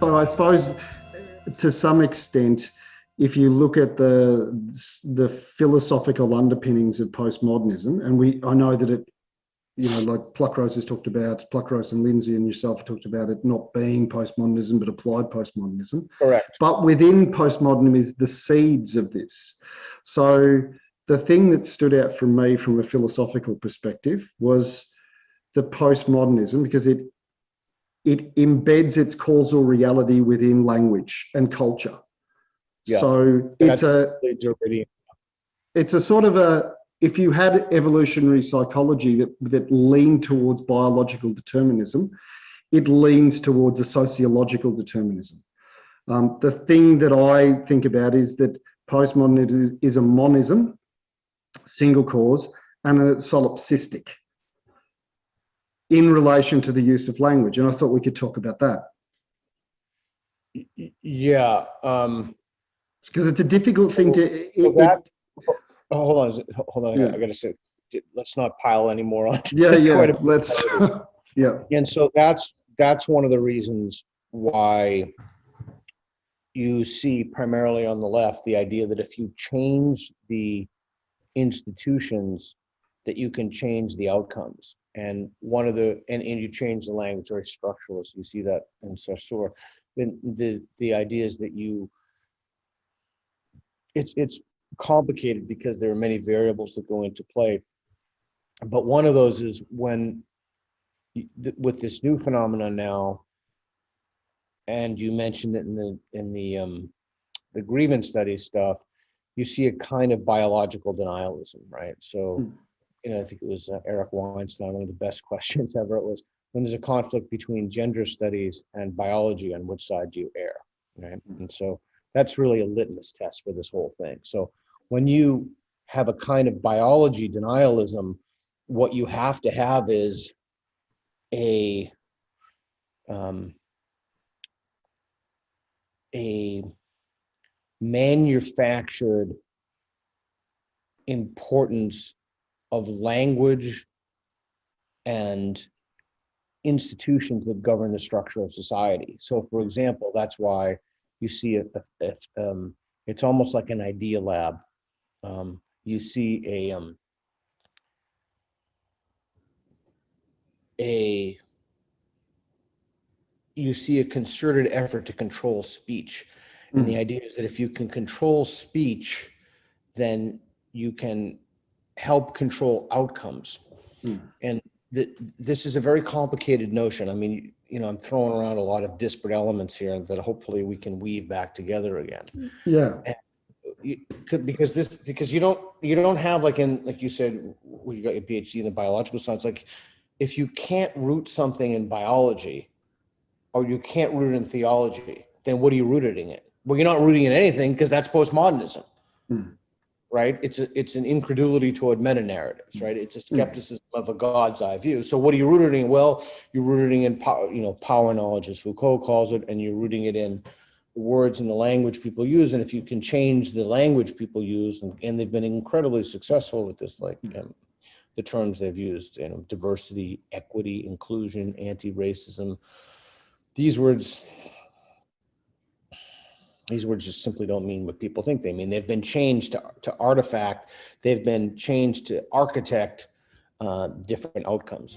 So I suppose to some extent, if you look at the philosophical underpinnings of postmodernism, and I know that it, like Pluckrose has talked about, Pluckrose and Lindsay and yourself have talked about it not being postmodernism, but applied postmodernism. Correct. But within postmodernism is the seeds of this. So the thing that stood out for me from a philosophical perspective was the postmodernism, because it embeds its causal reality within language and culture. Yeah, so it's a sort of if you had evolutionary psychology that leaned towards biological determinism, it leans towards a sociological determinism. The thing that I think about is that postmodernism is a monism, single cause, and it's solipsistic in relation to the use of language. And I thought we could talk about that. Yeah. Because it's a difficult thing to... Hold on. Yeah. I got to say, let's not pile any more on. Yeah. Let's... yeah. And so that's one of the reasons why you see primarily on the left the idea that if you change the institutions, that you can change the outcomes. And one of the and you change the language, very structuralist. You see that in Saussure. Then the idea is that it's complicated because there are many variables that go into play. But one of those is when with this new phenomenon now, and you mentioned it in the grievance study stuff, you see a kind of biological denialism, right? So, I think it was Eric Weinstein, one of the best questions ever. It was, when there's a conflict between gender studies and biology, on which side do you err, right? And so that's really a litmus test for this whole thing. So when you have a kind of biology denialism, what you have to have is a manufactured importance of language and institutions that govern the structure of society. So, for example, that's why you see it's almost like an idea lab. You see a concerted effort to control speech. And the idea is that if you can control speech, then you can help control outcomes. And this is a very complicated notion. I mean, I'm throwing around a lot of disparate elements here that hopefully we can weave back together again. Yeah. Because you don't have, like you said, when you got your PhD in the biological science, like if you can't root something in biology or you can't root it in theology, then what are you rooting it? Well, you're not rooting in anything, because that's postmodernism. Right? It's an incredulity toward meta-narratives, right? It's a skepticism of a God's eye view. So what are you rooting in? Well, you're rooting in power knowledge, as Foucault calls it, and you're rooting it in the words and the language people use. And if you can change the language people use, and they've been incredibly successful with this, like the terms they've used, diversity, equity, inclusion, anti-racism. These words just simply don't mean what people think they mean. They've been changed to artifact. They've been changed to architect different outcomes.